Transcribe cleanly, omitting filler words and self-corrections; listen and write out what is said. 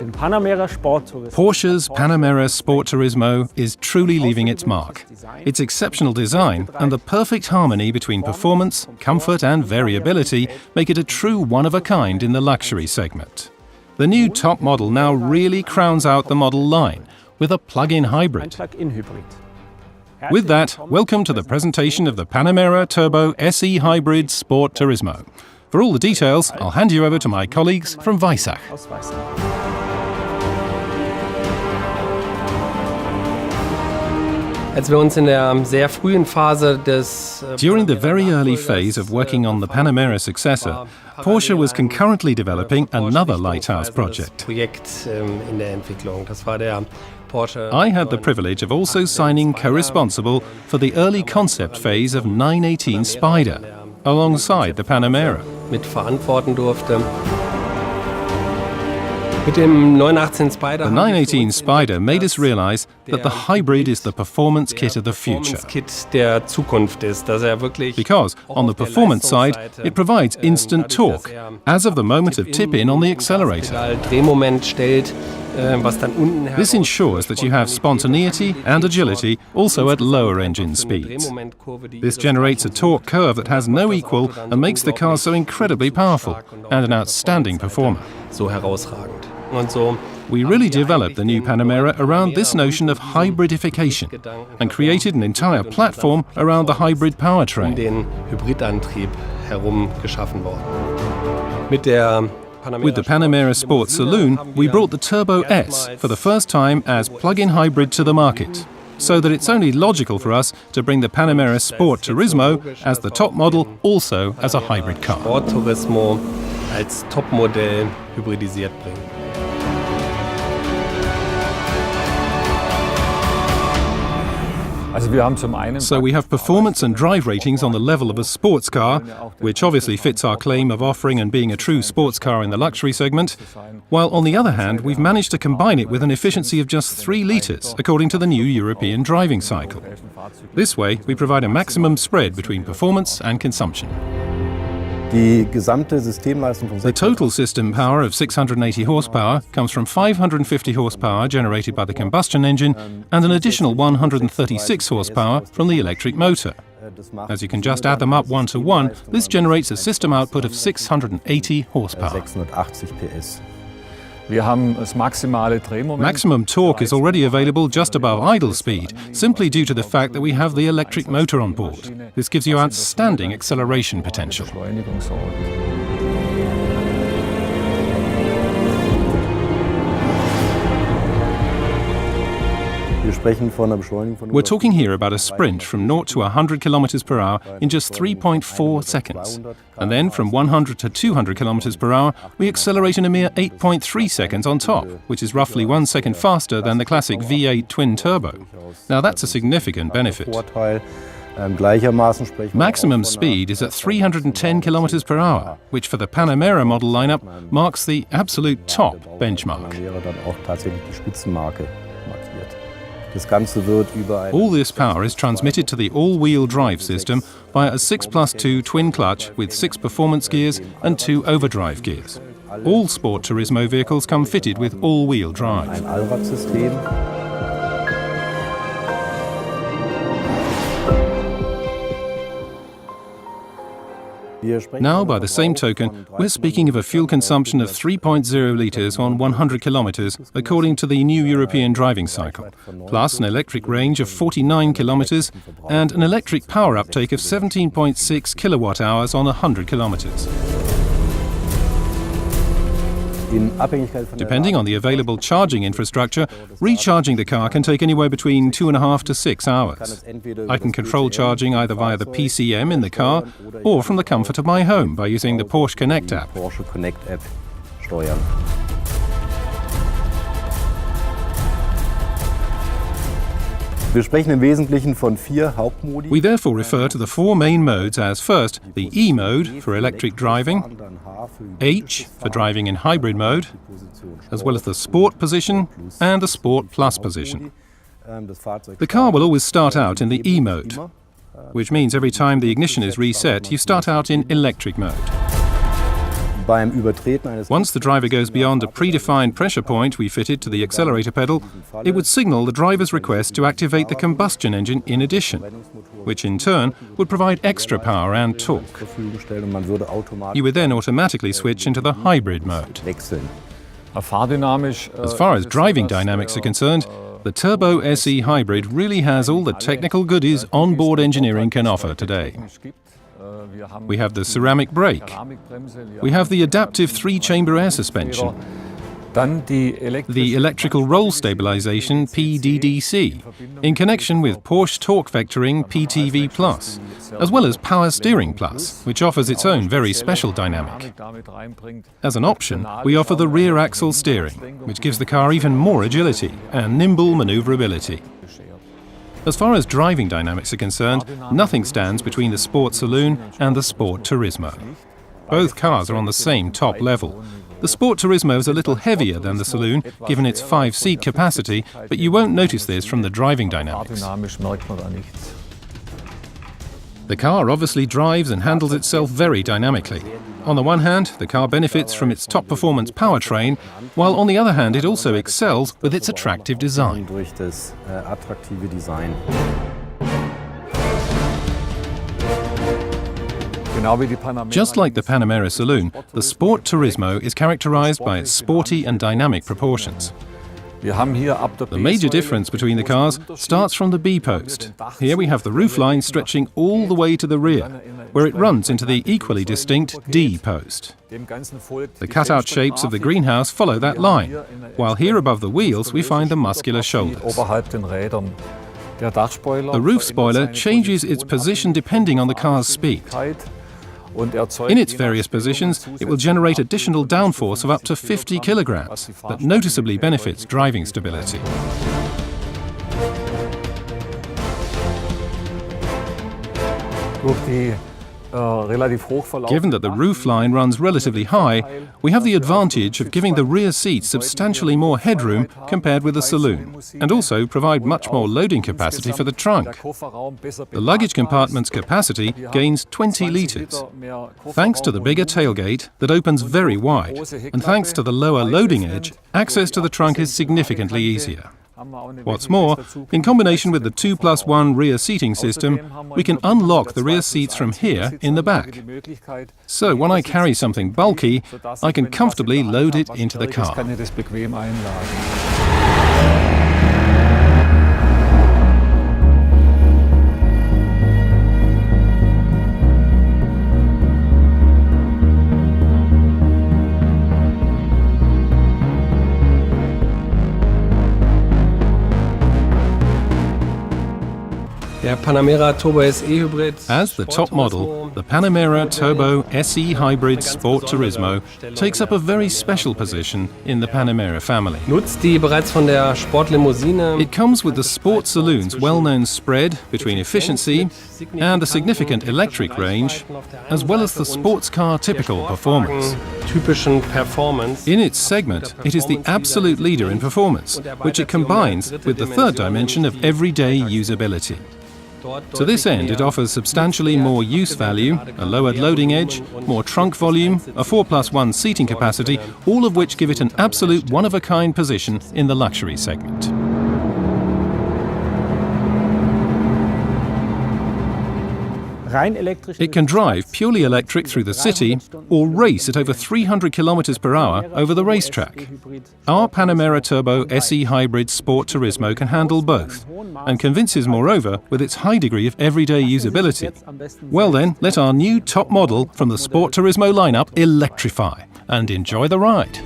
Porsche's Panamera Sport Turismo is truly leaving its mark. Its exceptional design and the perfect harmony between performance, comfort and variability make it a true one-of-a-kind in the luxury segment. The new top model now really crowns out the model line with a plug-in hybrid. With that, welcome to the presentation of the Panamera Turbo SE Hybrid Sport Turismo. For all the details, I'll hand you over to my colleagues from Weissach. During the very early phase of working on the Panamera successor, Porsche was concurrently developing another lighthouse project. I had the privilege of also signing co-responsible for the early concept phase of 918 Spider, alongside the Panamera. The 918 Spider made us realize that the hybrid is the performance kit of the future. Because, on the performance side, it provides instant torque, as of the moment of tip-in on the accelerator. This ensures that you have spontaneity and agility also at lower engine speeds. This generates a torque curve that has no equal and makes the car so incredibly powerful and an outstanding performer. We really developed the new Panamera around this notion of hybridification and created an entire platform around the hybrid powertrain. With the Panamera Sport Saloon, we brought the Turbo S for the first time as plug-in hybrid to the market, so that it's only logical for us to bring the Panamera Sport Turismo as the top model also as a hybrid car. So we have performance and drive ratings on the level of a sports car, which obviously fits our claim of offering and being a true sports car in the luxury segment, while on the other hand we've managed to combine it with an efficiency of just 3 litres according to the new European driving cycle. This way we provide a maximum spread between performance and consumption. The total system power of 680 horsepower comes from 550 horsepower generated by the combustion engine and an additional 136 horsepower from the electric motor. As you can just add them up one to one, this generates a system output of 680 horsepower. Maximum torque is already available just above idle speed, simply due to the fact that we have the electric motor on board. This gives you outstanding acceleration potential. We're talking here about a sprint from 0 to 100 km per hour in just 3.4 seconds. And then from 100 to 200 km per hour, we accelerate in a mere 8.3 seconds on top, which is roughly 1 second faster than the classic V8 twin turbo. Now that's a significant benefit. Maximum speed is at 310 km per hour, which for the Panamera model lineup marks the absolute top benchmark. All this power is transmitted to the all-wheel drive system via a 6+2 twin clutch with 6 performance gears and 2 overdrive gears. All Sport Turismo vehicles come fitted with all-wheel drive. Now, by the same token, we're speaking of a fuel consumption of 3.0 litres on 100 kilometres according to the new European driving cycle, plus an electric range of 49 kilometres and an electric power uptake of 17.6 kilowatt-hours on 100 kilometres. Depending on the available charging infrastructure, recharging the car can take anywhere between 2.5 to 6 hours. I can control charging either via the PCM in the car or from the comfort of my home by using the Porsche Connect app. Wir sprechen im Wesentlichen von 4 Hauptmodi. We therefore refer to the 4 main modes as first, the E mode for electric driving, H for driving in hybrid mode, as well as the Sport position and the Sport Plus position. The car will always start out in the E mode, which means every time the ignition is reset, you start out in electric mode. Once the driver goes beyond a predefined pressure point we fitted to the accelerator pedal, it would signal the driver's request to activate the combustion engine in addition, which in turn would provide extra power and torque. You would then automatically switch into the hybrid mode. As far as driving dynamics are concerned, the Turbo SE Hybrid really has all the technical goodies onboard engineering can offer today. We have the ceramic brake. We have the adaptive 3-chamber air suspension. The electrical roll stabilization PDDC, in connection with Porsche Torque Vectoring PTV Plus, as well as Power Steering Plus, which offers its own very special dynamic. As an option, we offer the rear axle steering, which gives the car even more agility and nimble maneuverability. As far as driving dynamics are concerned, nothing stands between the Sport Saloon and the Sport Turismo. Both cars are on the same top level. The Sport Turismo is a little heavier than the Saloon, given its 5-seat capacity, but you won't notice this from the driving dynamics. The car obviously drives and handles itself very dynamically. On the one hand, the car benefits from its top performance powertrain, while on the other hand it also excels with its attractive design. Just like the Panamera Saloon, the Sport Turismo is characterized by its sporty and dynamic proportions. The major difference between the cars starts from the B-post. Here we have the roofline stretching all the way to the rear, where it runs into the equally distinct D-post. The cutout shapes of the greenhouse follow that line, while here above the wheels we find the muscular shoulders. The roof spoiler changes its position depending on the car's speed. In its various positions, it will generate additional downforce of up to 50 kilograms that noticeably benefits driving stability. Given that the roof line runs relatively high, we have the advantage of giving the rear seats substantially more headroom compared with the saloon, and also provide much more loading capacity for the trunk. The luggage compartment's capacity gains 20 litres, thanks to the bigger tailgate that opens very wide, and thanks to the lower loading edge, access to the trunk is significantly easier. What's more, in combination with the 2+1 rear seating system, we can unlock the rear seats from here in the back. So when I carry something bulky, I can comfortably load it into the car. As the top model, the Panamera Turbo SE Hybrid Sport Turismo takes up a very special position in the Panamera family. It comes with the Sport Saloon's well-known spread between efficiency and a significant electric range, as well as the sports car typical performance. In its segment, it is the absolute leader in performance, which it combines with the third dimension of everyday usability. To this end, it offers substantially more use value, a lowered loading edge, more trunk volume, a 4+1 seating capacity, all of which give it an absolute one-of-a-kind position in the luxury segment. It can drive purely electric through the city or race at over 300 km per hour over the racetrack. Our Panamera Turbo SE Hybrid Sport Turismo can handle both and convinces moreover with its high degree of everyday usability. Well then, let our new top model from the Sport Turismo lineup electrify and enjoy the ride.